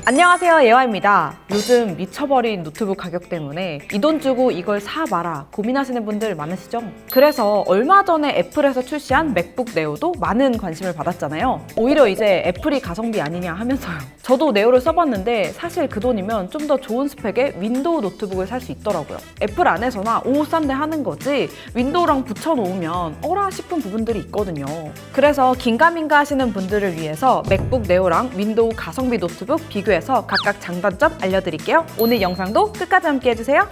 안녕하세요, 예화입니다. 요즘 미쳐버린 노트북 가격 때문에 이 돈 주고 이걸 사 마라 고민하시는 분들 많으시죠? 그래서 얼마 전에 애플에서 출시한 맥북 네오도 많은 관심을 받았잖아요. 오히려 이제 애플이 가성비 아니냐 하면서요. 저도 네오를 써봤는데 사실 그 돈이면 좀 더 좋은 스펙의 윈도우 노트북을 살 수 있더라고요. 애플 안에서나 오 싼데 하는 거지 윈도우랑 붙여놓으면 어라 싶은 부분들이 있거든요. 그래서 긴가민가 하시는 분들을 위해서 맥북 네오랑 윈도우 가성비 노트북 비교해서 각각 장단점 알려드릴게요. 오늘 영상도 끝까지 함께 해주세요.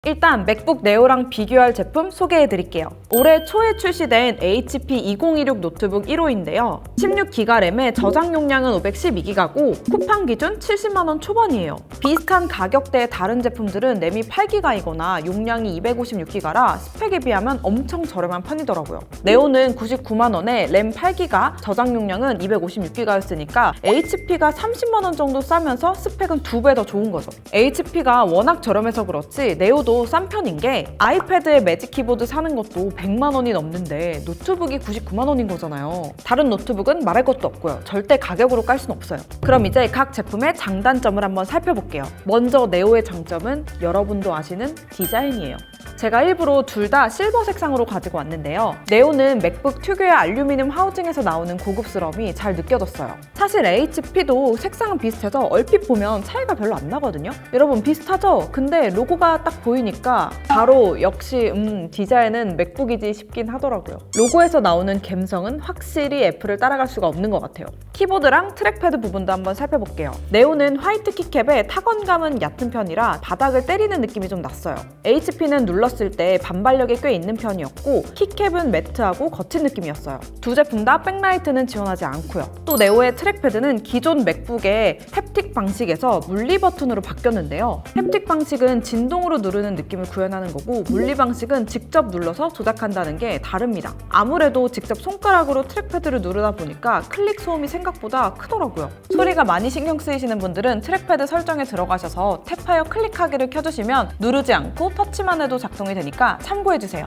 일단 맥북 네오랑 비교할 제품 소개해드릴게요. 올해 초에 출시된 HP 2016 노트북 1호인데요. 16기가 램에 저장 용량은 512기가고 쿠팡 기준 70만원 초반이에요. 비슷한 가격대의 다른 제품들은 램이 8기가이거나 용량이 256기가라 스펙에 비하면 엄청 저렴한 편이더라고요. 네오는 99만원에 램 8기가, 저장 용량은 256기가였으니까 HP가 30만원 정도 싸면서 스펙은 2배 더 좋은 거죠. HP가 워낙 저렴해서 그렇지 네오도 싼 편인 게 아이패드에 매직 키보드 사는 것도 100만 원이 넘는데 노트북이 99만 원인 거잖아요. 다른 노트북은 말할 것도 없고요. 절대 가격으로 깔 순 없어요. 그럼 이제 각 제품의 장단점을 한번 살펴볼게요. 먼저 네오의 장점은 여러분도 아시는 디자인이에요. 제가 일부러 둘 다 실버 색상으로 가지고 왔는데요. 네오는 맥북 특유의 알루미늄 하우징에서 나오는 고급스러움이 잘 느껴졌어요. 사실 HP도 색상은 비슷해서 얼핏 보면 차이가 별로 안 나거든요. 여러분 비슷하죠? 근데 로고가 딱 보이니까 바로 역시 디자인은 맥북이지 싶긴 하더라고요. 로고에서 나오는 감성은 확실히 애플을 따라갈 수가 없는 것 같아요. 키보드랑 트랙패드 부분도 한번 살펴볼게요. 네오는 화이트 키캡에 타건감은 얕은 편이라 바닥을 때리는 느낌이 좀 났어요. HP는 눌렀을 때 반발력이 꽤 있는 편이었고 키캡은 매트하고 거친 느낌이었어요. 두 제품 다 백라이트는 지원하지 않고요. 또 네오의 트랙패드는 기존 맥북의 햅틱 방식에서 물리 버튼으로 바뀌었는데요. 햅틱 방식은 진동으로 누르는 느낌을 구현하는 거고 물리 방식은 직접 눌러서 조작한다는 게 다릅니다. 아무래도 직접 손가락으로 트랙패드를 누르다 보니까 클릭 소음이 생각보다 크더라고요. 소리가 많이 신경 쓰이시는 분들은 트랙패드 설정에 들어가셔서 탭하여 클릭하기를 켜주시면 누르지 않고 터치만 해도 작동이 되니까 참고해주세요.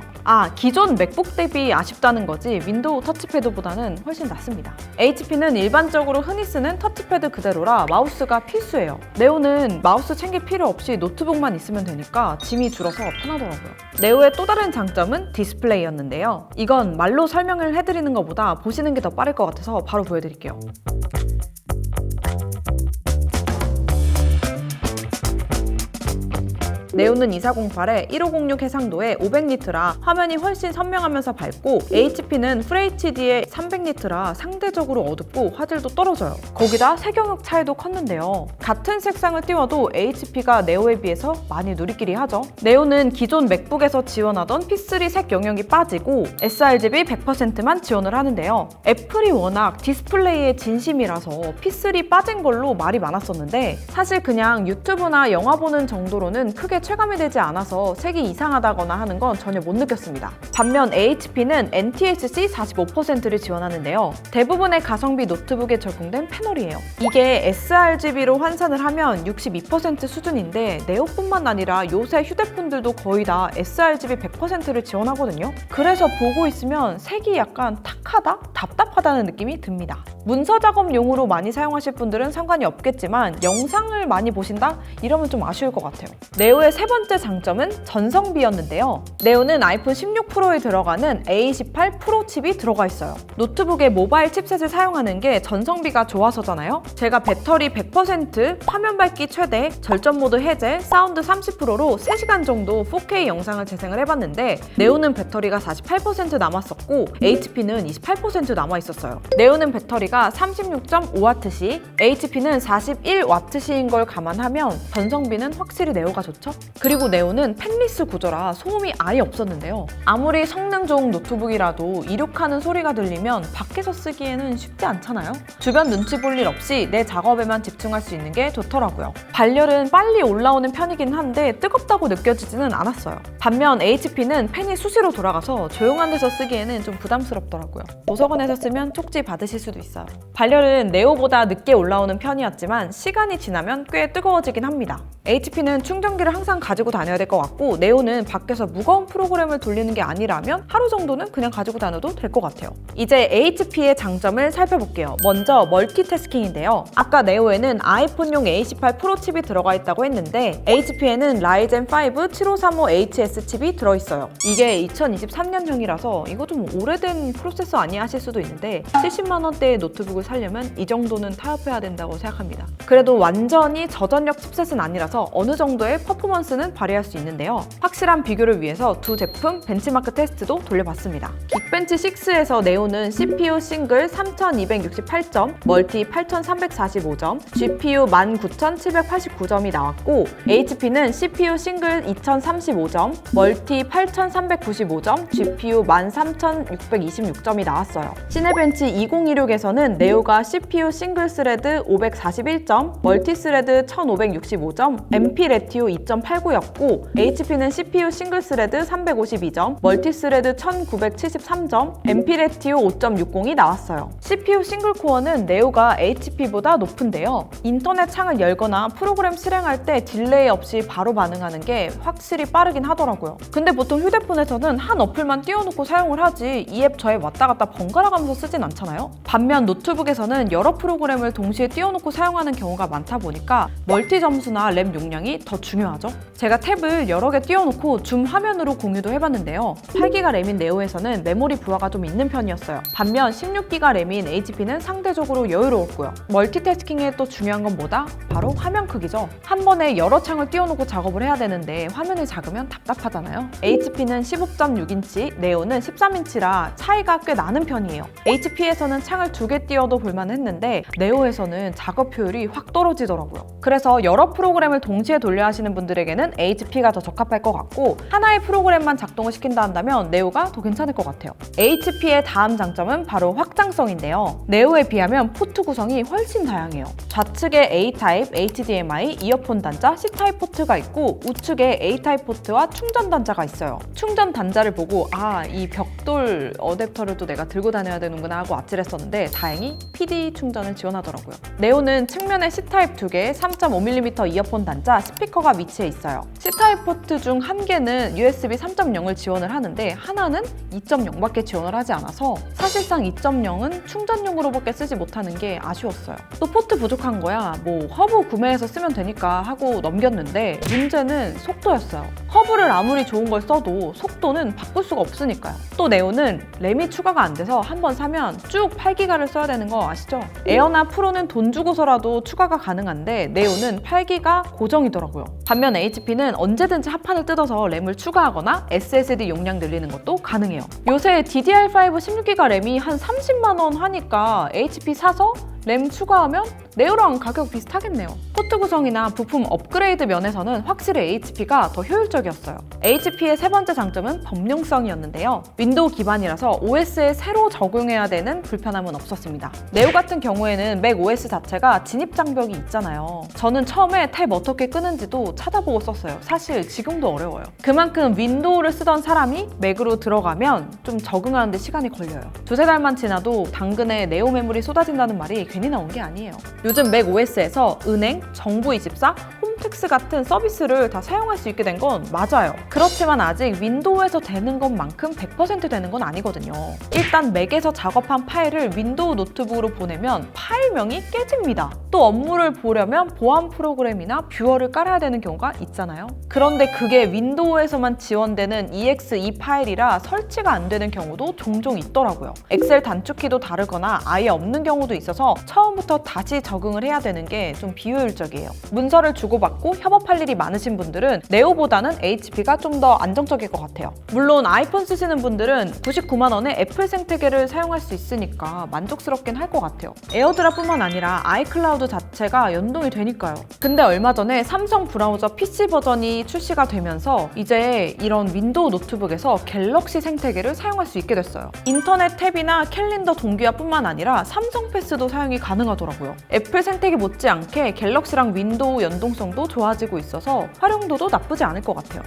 기존 맥북 대비 아쉽다는 거지 윈도우 터치패드보다는 훨씬 낫습니다. HP는 일반적으로 흔히 쓰는 터치패드 그대로라 마우스가 필수예요. 네오는 마우스 챙길 필요 없이 노트북만 있으면 되니까 짐이 줄어서 편하더라고요. 네오의 또 다른 장점은 디스플레이였는데요. 이건 말로 설명을 해드리는 것보다 보시는 게 더 빠를 것 같아서 바로 보여드릴게요. 네오는 2408에 1506 해상도에 500니트라 화면이 훨씬 선명하면서 밝고 HP는 FHD에 300니트라 상대적으로 어둡고 화질도 떨어져요. 거기다 색영역 차이도 컸는데요. 같은 색상을 띄워도 HP가 네오에 비해서 많이 누리끼리 하죠. 네오는 기존 맥북에서 지원하던 P3 색 영역이 빠지고 sRGB 100%만 지원을 하는데요. 애플이 워낙 디스플레이의 진심이라서 P3 빠진 걸로 말이 많았었는데 사실 그냥 유튜브나 영화 보는 정도로는 크게 체감이 되지 않아서 색이 이상하다거나 하는 건 전혀 못 느꼈습니다. 반면 HP는 NTSC 45%를 지원하는데요. 대부분의 가성비 노트북에 적용된 패널이에요. 이게 sRGB로 환산을 하면 62% 수준인데 네오뿐만 아니라 요새 휴대폰들도 거의 다 sRGB 100%를 지원하거든요. 그래서 보고 있으면 색이 약간 탁하다? 답답하다는 느낌이 듭니다. 문서 작업용으로 많이 사용하실 분들은 상관이 없겠지만 영상을 많이 보신다? 이러면 좀 아쉬울 것 같아요. 네오의 세 번째 장점은 전성비였는데요. 네오는 아이폰 16 프로에 들어가는 A18 프로 칩이 들어가 있어요. 노트북에 모바일 칩셋을 사용하는 게 전성비가 좋아서잖아요. 제가 배터리 100%, 화면 밝기 최대, 절전 모드 해제, 사운드 30%로 3시간 정도 4K 영상을 재생을 해봤는데 네오는 배터리가 48% 남았었고 HP는 28% 남아있었어요. 네오는 배터리가 36.5W시, HP는 41W시인 걸 감안하면 전성비는 확실히 네오가 좋죠? 그리고 네오는 펜리스 구조라 소음이 아예 없었는데요. 아무리 성능 좋은 노트북이라도 이륙하는 소리가 들리면 밖에서 쓰기에는 쉽지 않잖아요. 주변 눈치 볼 일 없이 내 작업에만 집중할 수 있는 게 좋더라고요. 발열은 빨리 올라오는 편이긴 한데 뜨겁다고 느껴지지는 않았어요. 반면 HP는 팬이 수시로 돌아가서 조용한 데서 쓰기에는 좀 부담스럽더라고요. 도서관에서 쓰면 쪽지 받으실 수도 있어요. 발열은 네오보다 늦게 올라오는 편이었지만 시간이 지나면 꽤 뜨거워지긴 합니다. HP는 충전기를 항상 항상 가지고 다녀야 될 것 같고, 네오는 밖에서 무거운 프로그램을 돌리는 게 아니라면 하루 정도는 그냥 가지고 다녀도 될 것 같아요. 이제 HP의 장점을 살펴볼게요. 먼저 멀티태스킹인데요. 아까 네오에는 아이폰용 A18 프로 칩이 들어가 있다고 했는데 HP에는 라이젠 5 7535HS 칩이 들어있어요. 이게 2023년형이라서 이거 좀 오래된 프로세서 아니야 하실 수도 있는데 70만 원대의 노트북을 사려면 이 정도는 타협해야 된다고 생각합니다. 그래도 완전히 저전력 칩셋은 아니라서 어느 정도의 퍼포먼스는 발휘할 수 있는데요. 확실한 비교를 위해서 두 제품 벤치마크 테스트도 돌려봤습니다. 긱벤치 6에서 네오는 CPU 싱글 3268점, 멀티 8345점, GPU 19789점이 나왔고 HP는 CPU 싱글 2035점, 멀티 8395점, GPU 13626점이 나왔어요. 시네벤치 2026에서는 네오가 CPU 싱글 스레드 541점, 멀티 스레드 1565점, MP 레티오 2.89였고 HP는 CPU 싱글 스레드 352점, 멀티 스레드 1973점, MP 레티오 5.60이 나왔어요. CPU 싱글 코어는 네오가 HP보다 높은데요. 인터넷 창을 열거나 프로그램 실행할 때 딜레이 없이 바로 반응하는 게 확실히 빠르긴 하더라고요. 근데 보통 휴대폰에서는 한 어플만 띄워놓고 사용을 하지 이 앱 저 앱 왔다 갔다 번갈아 가면서 쓰진 않잖아요. 반면 노트북에서는 여러 프로그램을 동시에 띄워놓고 사용하는 경우가 많다 보니까 멀티 점수나 램 용량이 더 중요하죠. 제가 탭을 여러 개 띄워놓고 줌 화면으로 공유도 해봤는데요. 8기가 램인 네오에서는 메모리 부하가 좀 있는 편이었어요. 반면 16기가 램인 HP는 상대적으로 여유로웠고요. 멀티태스킹에 또 중요한 건 뭐다? 바로 화면 크기죠. 한 번에 여러 창을 띄워놓고 작업을 해야 되는데 화면이 작으면 답답하잖아요. HP는 15.6인치, 네오는 13인치라 차이가 꽤 나는 편이에요. HP에서는 창을 2개 띄워도 볼만했는데 네오에서는 작업 효율이 확 떨어지더라고요. 그래서 여러 프로그램을 동시에 돌려 하시는 분들에게는 HP가 더 적합할 것 같고 하나의 프로그램만 작동을 시킨다 한다면 네오가 더 괜찮을 것 같아요. HP의 다음 장점은 바로 확장성인데요. 네오에 비하면 포트 구성이 훨씬 다양해요. 좌측에 A타입, HDMI, 이어폰 단자, C타입 포트가 있고 우측에 A타입 포트와 충전 단자가 있어요. 충전 단자를 보고 이 벽돌 어댑터를 또 내가 들고 다녀야 되는구나 하고 아찔했었는데 다행히 PD 충전을 지원하더라고요. 네오는 측면에 C타입 2개, 3.5mm 이어폰 단자, 스피커가 위치해 있어요. C타입 포트 중 한 개는 USB 3.0을 지원을 하는데 하나는 2.0밖에 지원을 하지 않아서 사실상 2.0은 충전용으로밖에 쓰지 못하는 게 아쉬웠어요. 또 포트 부족한 거야 허브 구매해서 쓰면 되니까 하고 넘겼는데 문제는 속도였어요. 허브를 아무리 좋은 걸 써도 속도는 바꿀 수가 없으니까요. 또 네오는 램이 추가가 안 돼서 한번 사면 쭉 8기가를 써야 되는 거 아시죠? 에어나 프로는 돈 주고서라도 추가가 가능한데 네오는 8기가 고정이더라고요. 반면 HP는 언제든지 합판을 뜯어서 램을 추가하거나 SSD 용량 늘리는 것도 가능해요. 요새 DDR5 16기가 램이 한 30만 원 하니까 HP 사서 램 추가하면 네오랑 가격 비슷하겠네요. 포트 구성이나 부품 업그레이드 면에서는 확실히 HP가 더 효율적이었어요. HP의 세 번째 장점은 범용성이었는데요. 윈도우 기반이라서 OS에 새로 적용해야 되는 불편함은 없었습니다. 네오 같은 경우에는 맥 OS 자체가 진입 장벽이 있잖아요. 저는 처음에 탭 어떻게 끄는지도 찾아보고 썼어요. 사실 지금도 어려워요. 그만큼 윈도우를 쓰던 사람이 맥으로 들어가면 좀 적응하는 데 시간이 걸려요. 두세 달만 지나도 당근에 네오 메모리 쏟아진다는 말이 괜히 나온 게 아니에요. 요즘 맥 OS에서 은행, 정부24, 홈택스 같은 서비스를 다 사용할 수 있게 된 건 맞아요. 그렇지만 아직 윈도우에서 되는 것만큼 100% 되는 건 아니거든요. 일단 맥에서 작업한 파일을 윈도우 노트북으로 보내면 파일명이 깨집니다. 또 업무를 보려면 보안 프로그램이나 뷰어를 깔아야 되는 경우가 있잖아요. 그런데 그게 윈도우에서만 지원되는 EXE 파일이라 설치가 안 되는 경우도 종종 있더라고요. 엑셀 단축키도 다르거나 아예 없는 경우도 있어서 처음부터 다시 적응을 해야 되는 게 좀 비효율적이에요. 문서를 주고받고 협업할 일이 많으신 분들은 네오보다는 HP가 좀 더 안정적일 것 같아요. 물론 아이폰 쓰시는 분들은 99만 원에 애플 생태계를 사용할 수 있으니까 만족스럽긴 할 것 같아요. 에어드랍뿐만 아니라 아이클라우드 자체가 연동이 되니까요. 근데 얼마 전에 삼성 브라우저 PC 버전이 출시가 되면서 이제 이런 윈도우 노트북에서 갤럭시 생태계를 사용할 수 있게 됐어요. 인터넷 탭이나 캘린더 동기화뿐만 아니라 삼성 패스도 사용이 가능하더라고요. 애플 생태계 못지않게 갤럭시랑 윈도우 연동성도 좋아지고 있어서 활용도도 나쁘지 않을 것 같아요.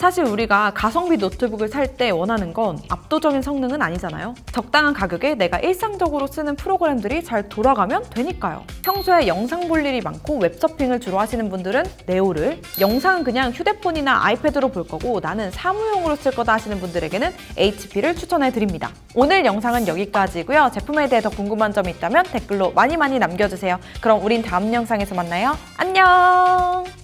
사실 우리가 가성비 노트북을 살 때 원하는 건 압도적인 성능은 아니잖아요. 적당한 가격에 내가 일상적으로 쓰는 프로그램들이 잘 돌아가면 되니까요. 평소에 영상 볼 일이 많고 웹서핑을 주로 하시는 분들은 네오를, 영상은 그냥 휴대폰이나 아이패드로 볼 거고 나는 사무용으로 쓸 거다 하시는 분들에게는 HP를 추천해 드립니다. 오늘 영상은 여기까지고요. 제품에 대해 더 궁금한 점이 있다면 댓글로 많이 남겨주세요. 그럼 우린 다음 영상에서 만나요. 안녕!